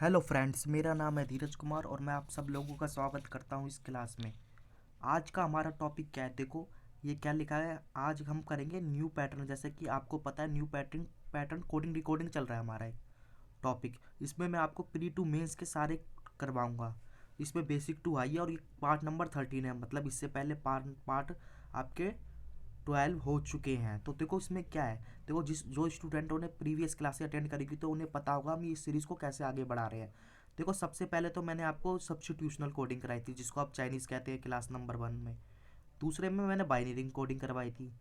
Hello friends, मेरा नाम है धीरज कुमार और मैं आप सब लोगों का स्वागत करता हूं इस क्लास में। आज का हमारा टॉपिक क्या है? देखो, ये क्या लिखा है। आज हम करेंगे न्यू पैटर्न। जैसे कि आपको पता है, new pattern pattern coding decoding चल रहा है हमारा एक टॉपिक। इसमें मैं आपको प्री टू मेंस के सारे करवाऊंगा। इसमें बेसिक टू आई है और ये पार्ट नंबर 13 है। मतलब इससे पहले पार्ट पार्ट आपके 12 हो चुके हैं। तो देखो इसमें क्या है। देखो, जो स्टूडेंटों ने प्रीवियस क्लासेस अटेंड करी थी तो उन्हें पता होगा हम इस सीरीज़ को कैसे आगे बढ़ा रहे हैं। देखो, सबसे पहले तो मैंने आपको सब्स्टिट्यूशनल कोडिंग कराई थी, जिसको आप चाइनीज़ कहते हैं, क्लास नंबर 1 में। दूसरे में मैंने बाइनरी कोडिंग करवाई थी।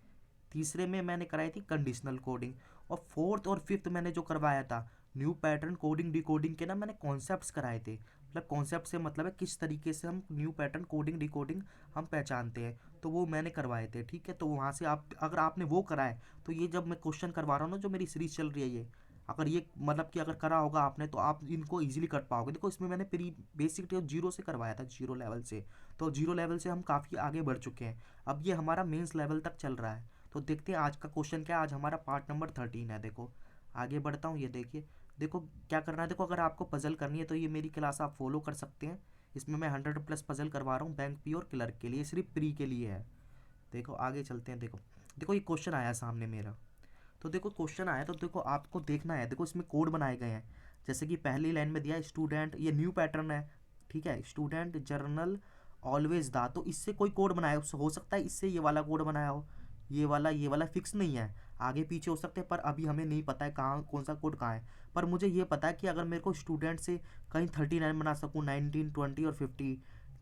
तीसरे में मैंने कराई थी कंडीशनल कोडिंग। और फोर्थ और फिफ्थ मैंने जो करवाया था न्यू पैटर्न कोडिंग डिकोडिंग के ना, मैंने कॉन्सेप्ट्स कराए थे। मतलब कॉन्सेप्ट से मतलब है किस तरीके से हम न्यू पैटर्न कोडिंग डिकोडिंग हम पहचानते हैं। तो वो मैंने करवाए थे, ठीक है। तो वहाँ से आप, अगर आपने वो कराए, तो ये जब मैं क्वेश्चन करवा रहा हूँ ना, जो मेरी सीरीज चल रही है ये, अगर ये मतलब कि अगर करा होगा आपने तो आप इनको इजीली कर पाओगे। देखो, इसमें मैंने प्री बेसिक जीरो से करवाया था, जीरो लेवल से। तो जीरो लेवल से हम काफ़ी आगे बढ़ चुके हैं। अब ये हमारा मेंस लेवल तक चल रहा है। तो देखते हैं आज का क्वेश्चन क्या है। आज हमारा पार्ट नंबर 13 है। देखो, आगे बढ़ता हूँ। ये देखिए, देखो क्या करना है। देखो, अगर आपको पजल करनी है तो ये मेरी क्लास आप फॉलो कर सकते हैं। इसमें मैं 100+ पजल करवा रहा हूँ बैंक पी और क्लर्क के लिए, सिर्फ प्री के लिए है। देखो आगे चलते हैं। देखो देखो, ये क्वेश्चन आया सामने मेरा। तो देखो, क्वेश्चन आया तो देखो आपको देखना है। देखो, इसमें कोड बनाए गए हैं। जैसे कि पहली लाइन में दिया स्टूडेंट, ये न्यू पैटर्न है, ठीक है। स्टूडेंट जर्नल ऑलवेज दा, तो इससे कोई कोड बनाया हो सकता है, इससे ये वाला कोड बनाया हो। ये वाला फिक्स नहीं है। आगे पीछे हो सकते हैं, पर अभी हमें नहीं पता है कहाँ कौन सा कोड कहाँ है। पर मुझे ये पता है कि अगर मेरे को स्टूडेंट से कहीं 39 बना सकूँ, 19, 20 और 50,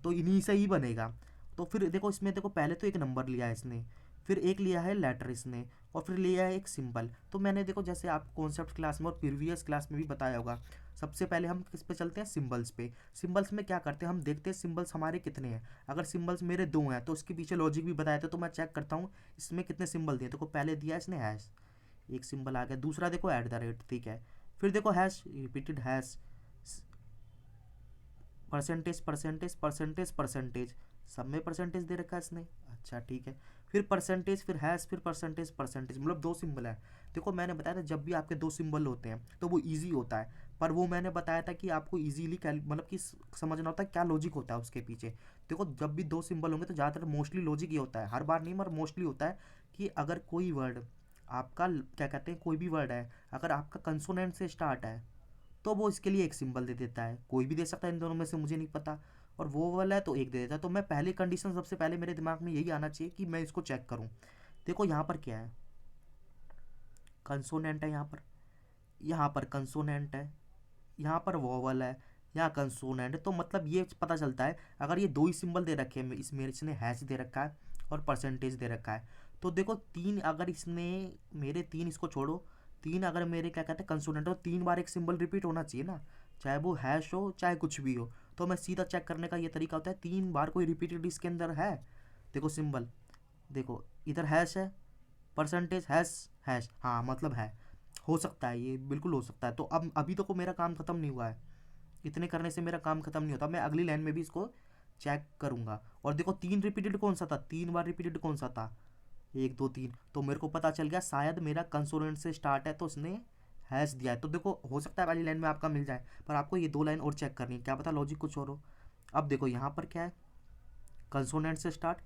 तो इन्हीं से ही बनेगा। तो फिर देखो, इसमें देखो पहले तो एक नंबर लिया है इसने, फिर एक लिया है लेटर इसने, और फिर लिया है एक सिंबल। तो मैंने देखो, जैसे आप कॉन्सेप्ट क्लास में और प्रीवियस क्लास में भी बताया होगा, सबसे पहले हम किस पे चलते हैं? सिंबल्स पे। सिंबल्स में क्या करते हैं, हम देखते हैं सिंबल्स हमारे कितने हैं। अगर सिंबल्स मेरे दो हैं तो उसके पीछे लॉजिक भी बताया था, तो मैं चेक करता हूँ इसमें कितने सिंबल दिए। देखो, पहले दिया इसने हैश, एक सिंबल आ गया। दूसरा देखो एट द रेट, ठीक है। फिर देखो hash repeated hash, percentage percentage percentage percentage, सब में परसेंटेज दे रखा है इसने। अच्छा, ठीक है। फिर परसेंटेज, फिर हैश, फिर परसेंटेज परसेंटेज, मतलब दो सिंबल है। देखो, मैंने बताया था जब भी आपके दो सिंबल होते हैं तो वो इजी होता है। पर वो मैंने बताया था कि आपको इजीली मतलब कि समझना होता है क्या लॉजिक होता है उसके पीछे। देखो, जब भी दो सिंबल होंगे तो ज़्यादातर मोस्टली लॉजिक ये होता है, हर बार नहीं मगर मोस्टली होता है, कि अगर कोई वर्ड आपका, क्या कहते हैं, कोई भी वर्ड है, अगर आपका कंसोनेंट से स्टार्ट है तो वो इसके लिए एक सिंबल दे देता है। कोई भी दे सकता है इन दोनों में से, मुझे नहीं पता। और वो वाला है तो एक दे देता है। तो मैं पहली कंडीशन, सबसे पहले मेरे दिमाग में यही आना चाहिए कि मैं इसको चेक करूं। देखो यहाँ पर क्या है, कंसोनेंट है। यहाँ पर कंसोनेंट है, यहाँ पर वोवल है, यहाँ कंसोनेंट है। तो मतलब ये पता चलता है, अगर ये दो ही सिंबल दे रखे हैं, इसमें इसने हैश दे रखा है और परसेंटेज दे रखा है, तो देखो तीन, अगर इसने मेरे तीन, इसको छोड़ो, तीन अगर मेरे, क्या कहते हैं, कंसोनेंट हो, तीन बार एक सिंबल रिपीट होना चाहिए ना, चाहे वो हैश हो चाहे कुछ भी हो। तो मैं सीधा चेक करने का ये तरीका होता है, तीन बार कोई रिपीटेड इसके अंदर है। देखो सिंबल, देखो इधर हैश है, परसेंटेज हैश, हैश, हाँ मतलब है। हो सकता है, ये बिल्कुल हो सकता है। तो अब अभी तो को मेरा काम खत्म नहीं हुआ है, इतने करने से मेरा काम खत्म नहीं होता। मैं अगली लाइन में भी इसको चेक करूंगा। और देखो, तीन रिपीटेड कौन सा था, तीन बार रिपीटेड कौन सा था, एक दो तीन। तो मेरे को पता चल गया शायद मेरा कंसोनेंट से स्टार्ट है, तो उसने हैश दिया है। तो देखो, हो सकता है पहली लाइन में आपका मिल जाए, पर आपको ये दो लाइन और चेक करनी है, क्या पता लॉजिक कुछ और हो। अब देखो यहाँ पर क्या है, कंसोनेंट से स्टार्ट,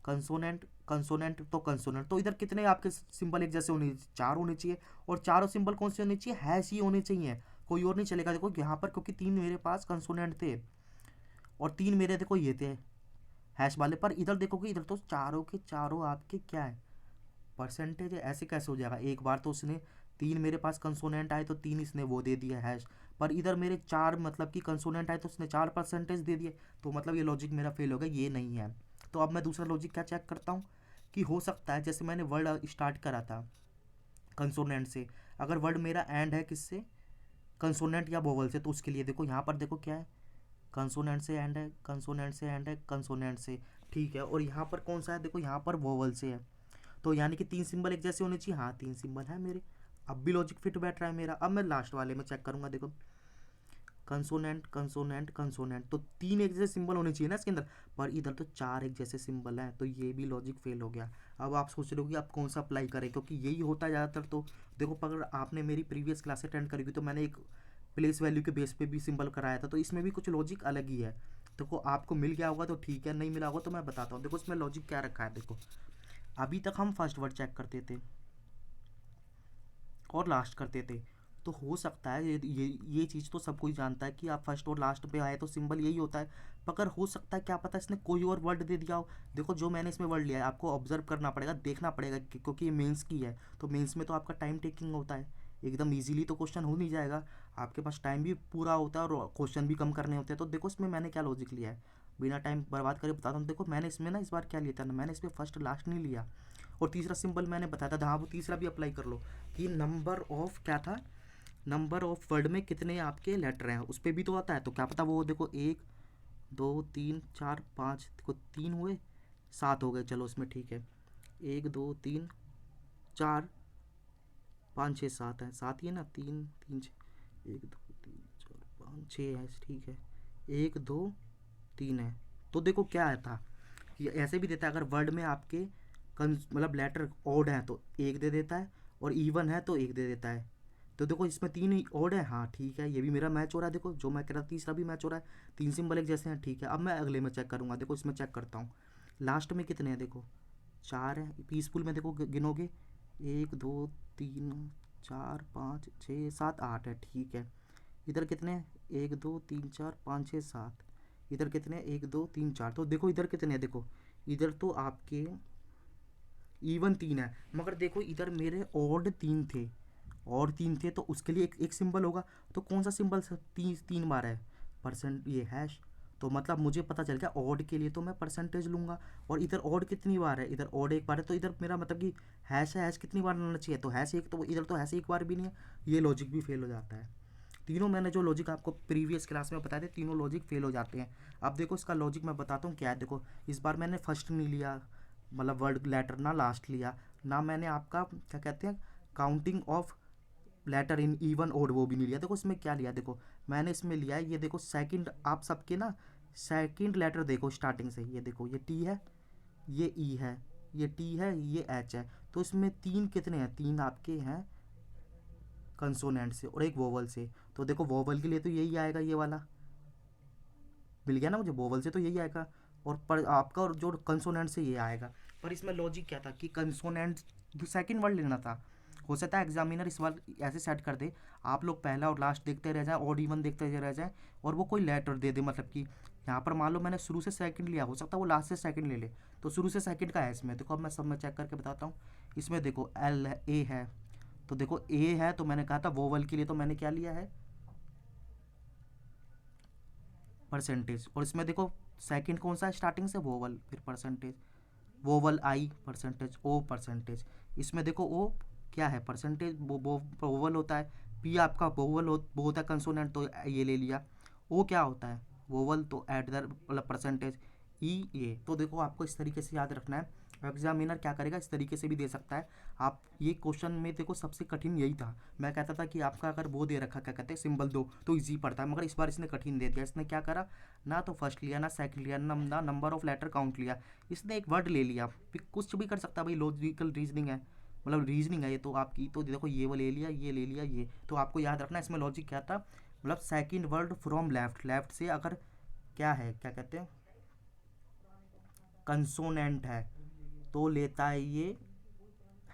कंसोनेंट कंसोनेंट, तो कंसोनेंट, तो इधर कितने आपके सिंबल एक जैसे होने, चार होने चाहिए। और चारों सिंबल कौन से होने चाहिए, हैश ही होने चाहिए, कोई और नहीं चलेगा। देखो यहाँ पर, क्योंकि तीन मेरे पास कंसोनेंट थे और तीन मेरे देखो ये थे हैश वाले। पर इधर देखो कि इधर तो चारों के चारों आपके क्या है, परसेंटेज है। ऐसे कैसे हो जाएगा, एक बार तो उसने तीन, मेरे पास कंसोनेंट आए तो तीन इसने वो दे दिया हैश, पर इधर मेरे चार, मतलब कि कंसोनेंट आए तो उसने चार परसेंटेज दे दिए। तो मतलब ये लॉजिक मेरा फेल हो गया, ये नहीं है। तो अब मैं दूसरा लॉजिक क्या चेक करता हूँ, कि हो सकता है जैसे मैंने वर्ड स्टार्ट करा था कंसोनेंट से, अगर वर्ड मेरा एंड है किससे, कंसोनेंट या वोवल से, तो उसके लिए देखो यहाँ पर देखो क्या है, कंसोनेंट से एंड है, कंसोनेंट से एंड है, कंसोनेंट से, ठीक है। और यहाँ पर कौन सा है, देखो यहाँ पर वोवल से है। तो यानी कि तीन सिंबल एक जैसे होने चाहिए, हाँ तीन सिंबल है मेरे। अब भी लॉजिक फिट बैठ रहा है मेरा। अब मैं लास्ट वाले में चेक करूंगा। देखो, कंसोनेंट कंसोनेंट कंसोनेंट, तो तीन एक जैसे सिंबल होने चाहिए ना इसके अंदर, पर इधर तो चार एक जैसे सिंबल हैं, तो ये भी लॉजिक फेल हो गया। अब आप सोच रहे हो कि आप कौन सा अप्लाई करें, क्योंकि यही होता है ज़्यादातर। तो देखो, अगर आपने मेरी प्रीवियस क्लास अटेंड करी हुई तो मैंने एक प्लेस वैल्यू के बेस पे भी सिंबल कराया था, तो इसमें भी कुछ लॉजिक अलग ही है। देखो आपको मिल गया होगा तो ठीक है, नहीं मिला होगा तो मैं बताता हूँ। देखो इसमें लॉजिक क्या रखा है। देखो अभी तक हम फर्स्ट वर्ड चेक करते थे और लास्ट करते थे, तो हो सकता है ये चीज़ तो सब कोई जानता है कि आप फर्स्ट और लास्ट पे आए तो सिंबल यही होता है, मगर हो सकता है क्या पता इसने कोई और वर्ड दे दिया हो। देखो जो मैंने इसमें वर्ड लिया है आपको ऑब्जर्व करना पड़ेगा, देखना पड़ेगा क्योंकि ये मेंस की है, तो मेंस में तो आपका टाइम टेकिंग होता है, एकदम इजीली तो क्वेश्चन हो नहीं जाएगा, आपके पास टाइम भी पूरा होता है और क्वेश्चन भी कम करने होते हैं। तो देखो इसमें मैंने क्या लॉजिक लिया है, बिना टाइम बर्बाद करे बताता हूँ। देखो मैंने इसमें ना इस बार क्या लिया था ना, मैंने इसमें फर्स्ट लास्ट नहीं लिया, और तीसरा सिंबल मैंने बताया था, हाँ वो तीसरा भी अप्लाई कर लो कि नंबर ऑफ क्या था, नंबर ऑफ वर्ड में कितने आपके लेटर हैं उस पर भी तो आता है। तो क्या पता वो देखो 1 2 3 4 5, देखो 3 हुए 7 हो गए, चलो उसमें ठीक है, 1 2 3 4 5 6 7 है, 7 ही है ना, 3 3 6, 1 2 3 4 5 6 है, ठीक है, 1 2 3 है। तो देखो क्या था, ये ऐसे भी देता है अगर वर्ड में आपके मतलब लेटर ऑड है तो एक दे देता है, और इवन है तो एक दे देता है। तो देखो इसमें 3 ऑड है, हाँ ठीक है, ये भी मेरा मैच हो रहा है। देखो जो मैं कह रहा था तीसरा भी मैच हो रहा है, 3 सिंबल एक जैसे हैं, ठीक है। अब मैं अगले में चेक करूँगा। देखो इसमें चेक करता हूँ लास्ट में कितने हैं, देखो 4 है। पीसफुल में देखो गिनोगे 1 2 3 4 5 6 7 8 है, ठीक है। इधर कितने हैं, 1 2 3 4 5 6 7, इधर कितने हैं, 1 2 3 4। तो देखो इधर कितने हैं, देखो इधर तो आपके इवन 3 है, मगर देखो इधर मेरे ऑड 3 थे, और 3 थे तो उसके लिए एक सिंबल होगा। तो कौन सा सिंबल 3 बार है, परसेंट ये हैश। तो मतलब मुझे पता चल गया ऑड के लिए तो मैं परसेंटेज लूँगा, और इधर ऑड कितनी बार है, इधर ऑड एक बार है, तो इधर मेरा मतलब कि हैश है, हैश कितनी बार आना चाहिए, तो हैश एक, तो इधर तो हैश एक बार भी नहीं है, ये लॉजिक भी फेल हो जाता है। तीनों मैंने जो लॉजिक आपको प्रीवियस क्लास में बताए थे, तीनों लॉजिक फेल हो जाते हैं। अब देखो इसका लॉजिक मैं बताता हूँ क्या है। देखो इस बार मैंने फर्स्ट नहीं लिया, मतलब वर्ड लेटर ना लास्ट लिया, ना मैंने आपका क्या कहते हैं counting of letter in even odd वो भी नहीं लिया। देखो इसमें क्या लिया, देखो मैंने इसमें लिया है, ये देखो सेकंड, आप सबके ना सेकंड लेटर देखो स्टार्टिंग से, ये देखो ये टी है, ये ई है, ये टी है, ये एच है। तो इसमें 3 कितने हैं, 3 आपके हैं कंसोनेंट से और एक वोवल से। तो देखो वोवल के लिए तो यही आएगा, ये वाला मिल गया ना मुझे, वोवल से तो यही आएगा, और पर आपका और जो कंसोनेंट से ये आएगा। पर इसमें लॉजिक क्या था कि कंसोनेंट सेकंड वर्ड लेना था। हो सकता है एग्जामिनर इस बार ऐसे सेट कर दे, आप लोग पहला और लास्ट देखते रह जाए, ऑड इवन देखते रह जाए, और वो कोई लेटर दे दे, मतलब कि यहाँ पर मान लो मैंने शुरू से सेकंड लिया, हो सकता है वो लास्ट से सेकंड ले ले, तो शुरू से सेकंड का है इसमें। देखो अब मैं सब में चेक करके बताता हूँ। इसमें देखो एल है, ए है, तो देखो ए है, तो मैंने कहा था वोवल के लिए तो मैंने क्या लिया है, परसेंटेज। और इसमें देखो सेकंड कौन सा है स्टार्टिंग से, वोवल, फिर परसेंटेज, वोवल आई परसेंटेज, ओ परसेंटेज। इसमें देखो ओ क्या है, परसेंटेज, वो वोवल होता है। पी आपका वोवल वो होता है कंसोनेंट, तो ये ले लिया। ओ क्या होता है, वोवल, तो एट द मतलब परसेंटेज, ई ए। तो देखो आपको इस तरीके से याद रखना है। एग्जामिनर क्या करेगा, इस तरीके से भी दे सकता है। आप ये क्वेश्चन में देखो सबसे कठिन यही था, मैं कहता था कि आपका अगर वो दे रखा क्या कहते हैं सिंबल दो तो इजी पड़ता है, मगर इस बार इसने कठिन दे दिया। इसने क्या करा, ना तो फर्स्ट लिया ना सेकंड लिया, ना नंबर ऑफ लेटर काउंट लिया, इसने एक वर्ड ले लिया। फिर कुछ भी कर सकता है भाई, लॉजिकल रीजनिंग है, मतलब रीजनिंग है ये तो आपकी। तो देखो ये वो ले लिया, ये ले लिया, ये तो आपको याद रखना इसमें लॉजिक क्या था, मतलब second word from left, left से अगर क्या है क्या कहते हैं कंसोनेंट है तो लेता है ये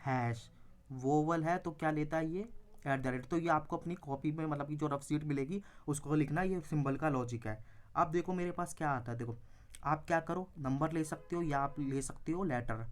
हैश, वोवल है तो क्या लेता है ये एट द रेट। तो ये आपको अपनी कॉपी में मतलब कि जो रफ सीट मिलेगी उसको लिखना, ये सिंबल का लॉजिक है। अब देखो मेरे पास क्या आता है, देखो आप क्या करो, नंबर ले सकते हो या आप ले सकते हो लेटर,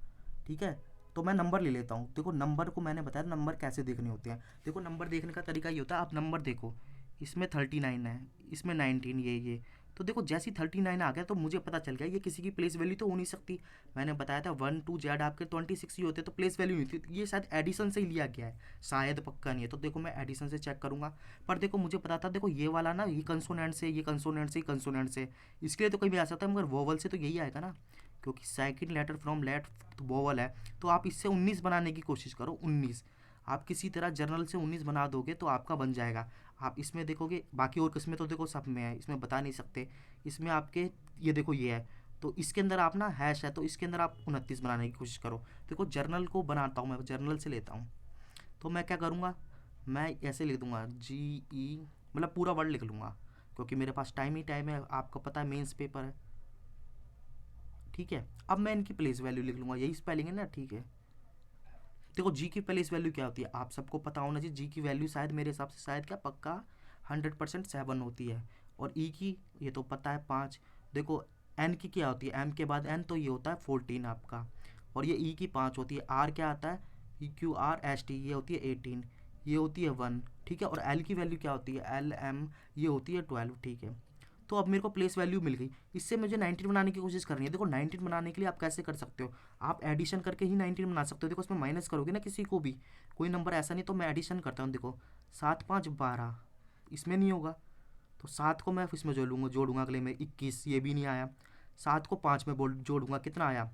ठीक है। तो मैं नंबर ले लेता हूँ। देखो नंबर को मैंने बताया नंबर कैसे देखने होते हैं। देखो नंबर देखने का तरीका ये होता है, आप नंबर देखो, इसमें 39 है, इसमें 19, ये तो देखो जैसे ही 39 आ गया तो मुझे पता चल गया ये किसी की प्लेस वैल्यू तो हो नहीं सकती। मैंने बताया था 1 to Z आपके 26 ही होते तो प्लेस वैल्यू नहीं थी, ये शायद एडिशन से ही लिया गया है, शायद, पक्का नहीं है। तो देखो मैं एडिशन से चेक करूंगा, पर देखो मुझे पता था देखो ये वाला ना, ये कंसोनेंट से, ये कंसोनेंट से, कंसोनेंट से, इसके लिए तो कोई भी आ सकता है, मगर वोवल से तो यही आएगा ना, क्योंकि second letter from left vowel है। तो आप इससे 19 बनाने की कोशिश करो, 19 आप किसी तरह जर्नल से 19 बना दोगे तो आपका बन जाएगा। आप इसमें देखोगे, बाकी और किस्में तो देखो सब में है, इसमें बता नहीं सकते। इसमें आपके ये देखो ये है, तो इसके अंदर आप ना हैश है, तो इसके अंदर आप 29 बनाने की कोशिश करो। देखो जर्नल को बनाता हूँ मैं, जर्नल से लेता हूँ, तो मैं क्या करूँगा, मैं ऐसे लिख दूँगा GE मतलब पूरा वर्ड लिख लूँगा, क्योंकि मेरे पास टाइम ही टाइम है, आपको पता है मेंस पेपर है। ठीक है, अब मैं इनकी प्लेस वैल्यू लिख लूँगा, यही स्पेलिंग है ना, ठीक है। देखो जी की प्लेस वैल्यू क्या होती है, आप सबको पता होना चाहिए। जी की वैल्यू शायद मेरे हिसाब से शायद क्या पक्का 100% 7 होती है। और ई की ये तो पता है 5। देखो एन की क्या होती है, एम के बाद एन, तो ये होता है 14 आपका। और ये ई की 5 होती है। आर क्या आता है, E Q R S T, ये होती है 18, ये होती है 1। ठीक है, और एल की वैल्यू क्या होती है, एल एम, ये होती है 12। ठीक है, तो अब मेरे को प्लेस वैल्यू मिल गई। इससे मुझे 19 बनाने की कोशिश करनी है। देखो 19 बनाने के लिए आप कैसे कर सकते हो, आप एडिशन करके ही 19 बना सकते हो। देखो उसमें माइनस करोगे ना किसी को भी, कोई नंबर ऐसा नहीं, तो मैं एडिशन करता हूँ। देखो 7 5 12, इसमें नहीं होगा, तो 7 को मैं इसमें जोड़ूंगा अगले में 21, ये भी नहीं आया। 7 को 5 में जोड़ूंगा, कितना आया,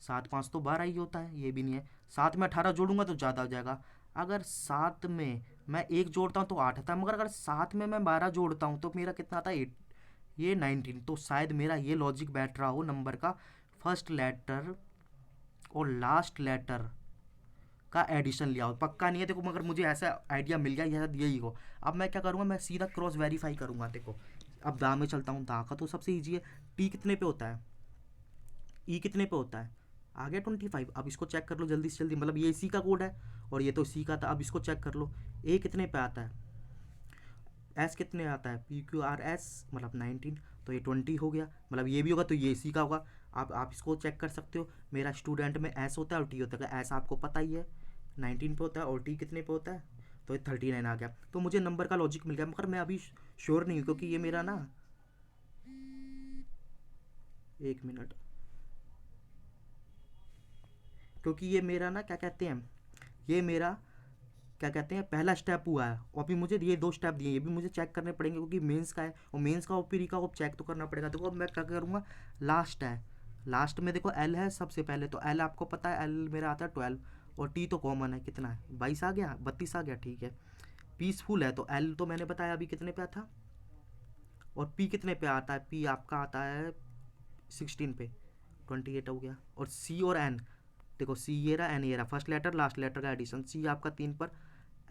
7 5 तो 12 ही होता है, ये भी नहीं है। 7 में 18 जोड़ूंगा तो ज़्यादा हो जाएगा। अगर 7 में मैं 1 जोड़ता हूँ तो 8 आता है, मगर अगर 7 में मैं 12 जोड़ता हूँ तो मेरा कितना आता है, 8, ये 19। तो शायद मेरा ये लॉजिक बैठ रहा हो नंबर का फर्स्ट लेटर और लास्ट लेटर का एडिशन लिया हो, पक्का नहीं है देखो, मगर मुझे ऐसा आइडिया मिल गया, शायद यही हो। अब मैं क्या करूँगा, मैं सीधा क्रॉस वेरीफाई करूँगा। देखो अब दा में चलता हूँ, दा का तो सबसे ईजी है। टी कितने पे होता है, ई कितने पे होता है, आ गया 25। अब इसको चेक कर लो जल्दी से जल्दी, मतलब ये सी का कोड है और ये तो सी का था। अब इसको चेक कर लो, ए कितने पे आता है, एस कितने आता है, पी क्यू आर एस, मतलब 19, तो ये 20 हो गया। मतलब ये भी होगा तो ये सी का होगा। आप इसको चेक कर सकते हो। मेरा स्टूडेंट में एस होता है और टी होता है, एस आपको पता ही है 19 पे होता है और टी कितने पे होता है, तो ये 39 आ गया। तो मुझे नंबर का लॉजिक मिल गया, मगर मैं अभी श्योर नहीं हूँ, क्योंकि ये मेरा ना, एक मिनट, क्योंकि ये मेरा ना क्या कहते हैं, ये मेरा क्या कहते हैं पहला स्टेप हुआ है, और अभी मुझे ये 2 स्टेप दिए, ये भी मुझे चेक करने पड़ेंगे, क्योंकि मेंस का है और मेंस का ओपीडी का चेक तो करना पड़ेगा। देखो अब मैं क्या करूँगा, लास्ट है, लास्ट में देखो एल है सबसे पहले, तो एल आपको पता है, एल मेरा आता है 12, और टी तो कॉमन है, कितना है 22 आ गया, 32 आ गया। ठीक है, पीसफुल है, तो एल तो मैंने बताया अभी कितने पे था, और पी कितने पे आता है, पी आपका आता है 16 पे, 28 हो गया। और सी और एन, देखो सी ये रहा, एन ये रहा, फर्स्ट लेटर लास्ट लेटर का एडिशन, सी आपका 3 पर,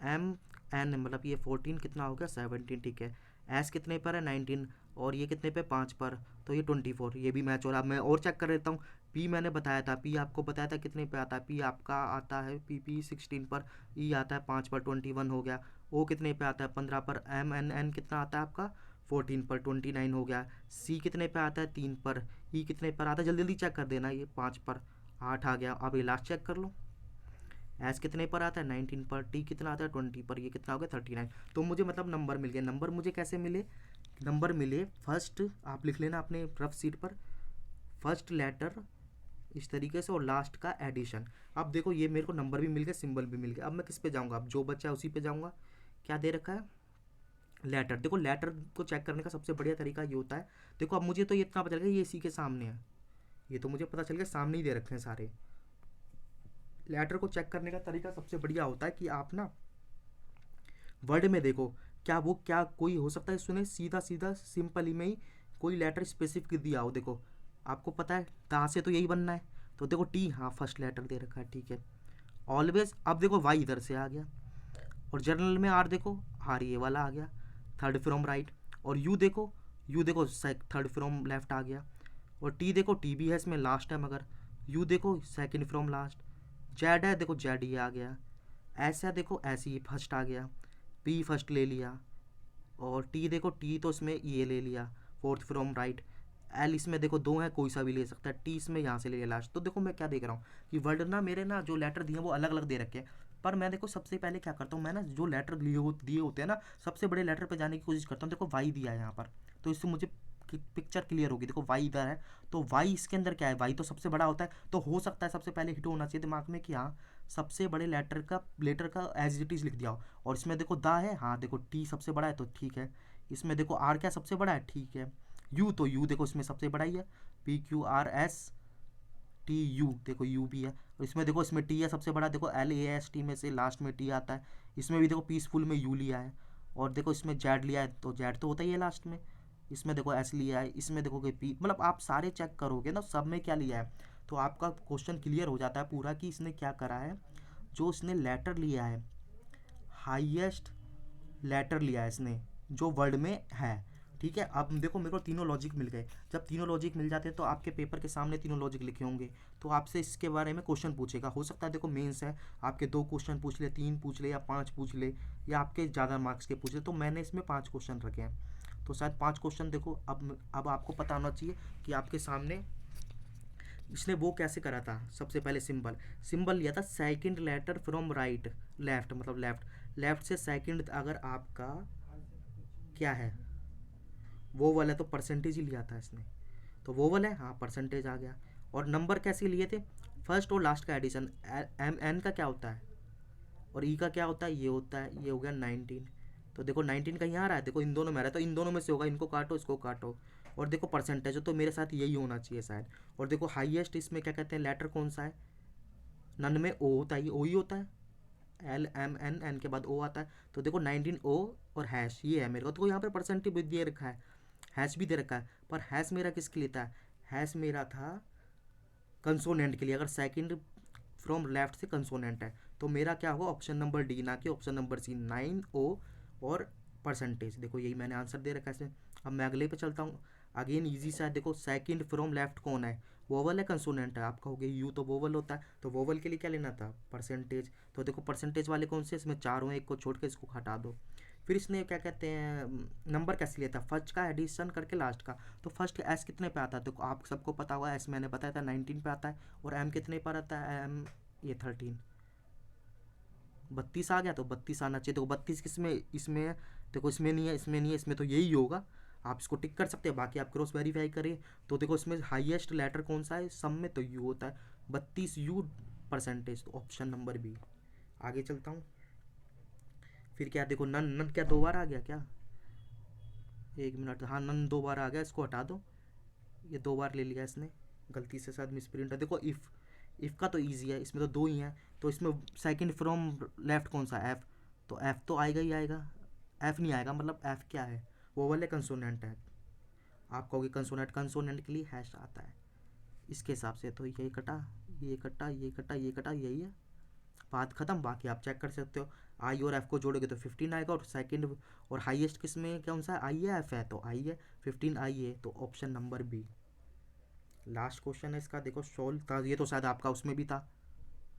एम एन मतलब ये 14, कितना हो गया 17। ठीक है, एस कितने पर है 19, और ये कितने पे 5 पर, तो ये 24, ये भी मैच हो रहा है। मैं और चेक कर लेता हूँ। पी मैंने बताया था, पी आपको बताया था कितने पे आता है, पी आपका आता है पी 16 पर, ई आता है 5 पर, 21 हो गया। ओ कितने पे आता है 15 पर, एम एन एन कितना आता है आपका 14 पर, 29 हो गया। सी कितने पे आता है 3 पर, ई कितने पर आता है, जल्दी जल्दी चेक कर देना, ये 5 पर, 8 आ गया। अब ये लास्ट चेक कर लो, एस कितने पर आता है 19 पर, टी कितना आता है 20 पर, ये कितना हो गया 39। तो मुझे मतलब नंबर मिल गया। नंबर मुझे कैसे मिले, नंबर मिले फर्स्ट, आप लिख लेना अपने रफ सीट पर, फर्स्ट लेटर इस तरीके से और लास्ट का एडिशन। अब देखो ये मेरे को नंबर भी मिल गया, सिंबल भी मिल गया। अब मैं किस पे जाऊँगा, अब जो बच्चा है उसी पे जाऊँगा। क्या दे रखा है, लेटर। देखो लेटर को चेक करने का सबसे बढ़िया तरीका ये होता है, देखो अब मुझे तो ये इतना पता चल गया ये इसी के सामने है, ये तो मुझे पता चल गया सामने ही दे रखे हैं सारे। लेटर को चेक करने का तरीका सबसे बढ़िया होता है कि आप ना वर्ड में देखो, क्या वो क्या कोई हो सकता है सुने सीधा सीधा सिंपल ही में ही कोई लेटर स्पेसिफिक दिया हो। देखो आपको पता है ता से तो यही बनना है, तो देखो टी, हाँ फर्स्ट लेटर दे रखा है। ठीक है, ऑलवेज। अब देखो वाई इधर से आ गया, और जर्नल में आर देखो, आर ये वाला आ गया थर्ड फ्रॉम राइट। और यू देखो थर्ड फ्रॉम लेफ्ट आ गया। और टी देखो टी भी है इसमें लास्ट है, मगर यू देखो सेकंड फ्रॉम लास्ट। जेड है देखो जेड ये आ गया। एस है देखो ऐसे ही फर्स्ट आ गया, पी फर्स्ट ले लिया। और टी देखो टी तो इसमें ये ले लिया फोर्थ फ्रॉम राइट। एल इसमें देखो 2 है, कोई सा भी ले सकता है। टी इसमें यहाँ से ले लिया लास्ट। तो देखो मैं क्या देख रहा हूँ कि वर्ड ना मेरे ना जो लेटर दिए वो अलग अलग दे रखे हैं, पर मैं देखो सबसे पहले क्या करता हूँ, मैं ना जो लेटर दिए होते हैं ना सबसे बड़े लेटर पे जाने की कोशिश करता हूँ। देखो वाई दिया है यहाँ पर, तो इससे मुझे पिक्चर क्लियर होगी। देखो वाई इधर है, तो वाई इसके अंदर क्या है, वाई तो सबसे बड़ा होता है, तो हो सकता है सबसे पहले हिट होना चाहिए दिमाग में कि हाँ सबसे बड़े लेटर का एज इट इज लिख दिया हो। और इसमें देखो दा है, हाँ देखो टी सबसे बड़ा है तो ठीक है। इसमें देखो आर क्या सबसे बड़ा है, ठीक है। यू तो यू देखो इसमें सबसे बड़ा ही है, P Q R S T U, देखो यू भी है। और इसमें देखो इसमें टी है सबसे बड़ा, देखो एल ए एस टी में से लास्ट में टी आता है। इसमें भी देखो पीसफुल में यू लिया है। और देखो इसमें जेड लिया है, तो जेड तो होता ही है लास्ट में। इसमें देखो एस लिया है, इसमें देखो कि पी, मतलब आप सारे चेक करोगे ना सब में क्या लिया है, तो आपका क्वेश्चन क्लियर हो जाता है पूरा कि इसने क्या करा है। जो इसने लेटर लिया है, हाईएस्ट लेटर लिया है इसने, जो वर्ड में है। ठीक है, अब देखो मेरे को तीनों लॉजिक मिल गए। जब तीनों लॉजिक मिल जाते हैं तो आपके पेपर के सामने तीनों लॉजिक लिखे होंगे, तो आपसे इसके बारे में क्वेश्चन पूछेगा। हो सकता है देखो मेंस है, आपके 2 क्वेश्चन पूछ ले, 3 पूछ ले या 5 पूछ ले, या आपके ज़्यादा मार्क्स के पूछ ले। तो मैंने इसमें 5 क्वेश्चन रखे हैं, तो शायद 5 क्वेश्चन देखो। अब आपको पता होना चाहिए कि आपके सामने इसने वो कैसे करा था। सबसे पहले सिंबल सिंबल लिया था second letter from right, left मतलब लेफ्ट, लेफ्ट से सेकंड अगर आपका क्या है वोवल है तो परसेंटेज ही लिया था इसने। तो वोवल है, हाँ परसेंटेज आ गया। और नंबर कैसे लिए थे, फर्स्ट और लास्ट का एडिशन। एम एन का क्या होता है और ई का क्या होता है, ये होता है, ये हो गया 19। तो देखो 19 कहीं आ रहा है, देखो इन दोनों में आ रहा है, तो इन दोनों में से होगा, इनको काटो इसको काटो। और देखो परसेंटेज, तो मेरे साथ यही होना चाहिए शायद। और देखो हाईएस्ट इसमें क्या कहते हैं, लेटर कौन सा है, नन में ओ होता है, ये ओ ही होता है, एल एम एन, एन के बाद ओ आता है। तो देखो 19 ओ और हैश ये है मेरे को। तो यहाँ पर परसेंटेज भी दे रखा है, हैश भी दे रखा है, पर हैश मेरा किसके लिए था, हैश मेरा था कंसोनेंट के लिए। अगर सेकंड फ्रॉम लेफ्ट से कंसोनेंट है तो मेरा क्या होगा, ऑप्शन नंबर डी, ना कि ऑप्शन नंबर सी। 9 ओ और परसेंटेज, देखो यही मैंने आंसर दे रखा है इसमें। अब मैं अगले पे चलता हूँ। अगेन ईजी सा है, देखो सेकंड फ्रॉम लेफ्ट कौन है, वोवल है कंसोनेंट है। आप कहोगे यू तो वोवल होता है, तो वोवल के लिए क्या लेना था, परसेंटेज। तो देखो परसेंटेज वाले कौन से, इसमें 4 हैं, एक को छोड़ के इसको हटा दो। फिर इसने क्या कहते हैं नंबर कैसे लिया था, फर्स्ट का एडिशन करके लास्ट का। तो फर्स्ट एस कितने पे आता है, देखो आप सबको पता हुआ एस मैंने बताया था 19 पे आता है। और एम कितने पर आता है, एम ये 13, 32 आ गया, तो 32 आना चाहिए। देखो 32 किसमें, इसमें है, देखो इसमें नहीं है, इसमें नहीं है, इसमें तो यही होगा। आप इसको टिक कर सकते हैं, बाकी आप क्रॉस वेरीफाई करिए। तो देखो इसमें हाईएस्ट लेटर कौन सा है सब में, तो यू होता है, 32 यू परसेंटेज, तो ऑप्शन नंबर बी। आगे चलता हूँ। फिर क्या देखो नन, नन क्या 2 बार आ गया क्या, 1 मिनट, हाँ नन 2 बार आ गया, इसको हटा दो। ये 2 बार ले लिया इसने, गलती से शायद मिसप्रिंट है। देखो इफ़ का तो ईजी है, इसमें तो 2 ही हैं। तो इसमें सेकंड फ्रॉम लेफ्ट कौन सा, एफ। तो एफ तो आएगा ही आएगा, एफ नहीं आएगा मतलब एफ क्या है, वो वाले कंसोनेंट है। आप कहोगे कंसोनेंट, कंसोनेंट के लिए हैश आता है इसके हिसाब से। तो ये कटा, ये कटा, ये कटा, ये कटा, यही है, बात खत्म। बाकी आप चेक कर सकते हो, आई और एफ को जोड़ोगे तो 15 आएगा। और सेकंड और हाईएस्ट किस में कौन सा, आई है एफ है, तो आई है 15, आई है, तो option number B. Last question है इसका, देखो सोल्व था, ये तो शायद आपका उसमें भी था,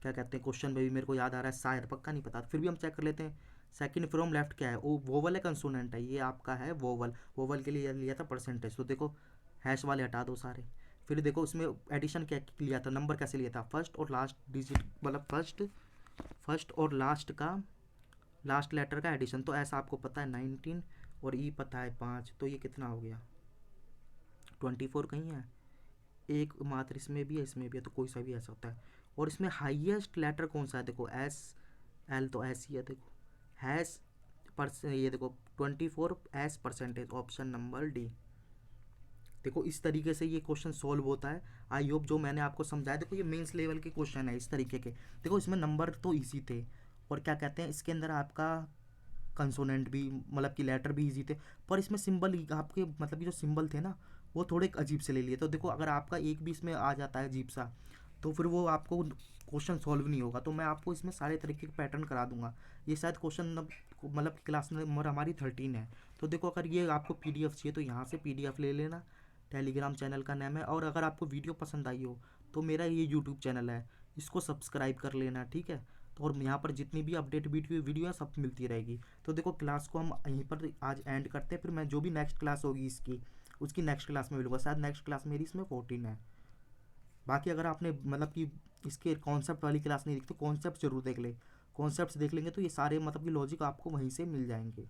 क्या कहते हैं क्वेश्चन में भी मेरे को याद आ रहा है, शायद पक्का नहीं पता, फिर भी हम चेक कर लेते हैं। सेकंड फ्रॉम लेफ्ट क्या है, वो वोवल है कंसोनेंट है, ये आपका है वोवल। वोवल के लिए लिया था परसेंटेज, तो देखो हैश वाले हटा दो सारे। फिर देखो इसमें एडिशन क्या लिया था, नंबर कैसे लिया था, फर्स्ट और लास्ट डिजिट, मतलब फर्स्ट और लास्ट का लास्ट लेटर का एडिशन। तो ऐसा आपको पता है 19 और ई पता है 5, तो ये कितना हो गया 24 कहीं है, एक मात्र इसमें भी है, इसमें भी है, तो कोई सा भी ऐसा होता है। और इसमें हाईएस्ट लेटर कौन सा है, देखो एस, एल तो एस ही है, देखो हैश ये देखो 24 S percentage, option number D. देखो इस तरीके से ये क्वेश्चन सॉल्व होता है। आई होप जो मैंने आपको समझाया, देखो ये मेंस लेवल के क्वेश्चन है इस तरीके के। देखो इसमें नंबर तो इजी थे, और क्या कहते हैं इसके अंदर आपका कंसोनेंट भी मतलब कि लेटर भी इजी थे, पर इसमें सिंबल आपके मतलब कि जो सिंबल थे ना वो थोड़े अजीब से ले लिए। तो देखो अगर आपका एक भी इसमें आ जाता है अजीब सा, तो फिर वो आपको क्वेश्चन सॉल्व नहीं होगा। तो मैं आपको इसमें सारे तरीके के पैटर्न करा दूंगा। ये शायद क्वेश्चन मतलब क्लास नंबर हमारी 13 है। तो देखो अगर ये आपको पीडीएफ चाहिए तो यहाँ से पीडीएफ ले लेना, टेलीग्राम चैनल का नाम है। और अगर आपको वीडियो पसंद आई हो तो मेरा ये यूट्यूब चैनल है, इसको सब्सक्राइब कर लेना, ठीक है। तो और यहाँ पर जितनी भी अपडेट वीडियो है सब मिलती रहेगी। तो देखो क्लास को हम यहीं पर आज एंड करते हैं, फिर मैं जो भी नेक्स्ट क्लास होगी इसकी उसकी नेक्स्ट क्लास में मिलूंगा। शायद नेक्स्ट क्लास मेरी इसमें 14 है। बाकी अगर आपने मतलब कि इसके कॉन्सेप्ट वाली क्लास नहीं देखी तो कॉन्सेप्ट जरूर देख ले, कॉन्सेप्ट्स देख लेंगे तो ये सारे मतलब कि लॉजिक आपको वहीं से मिल जाएंगे।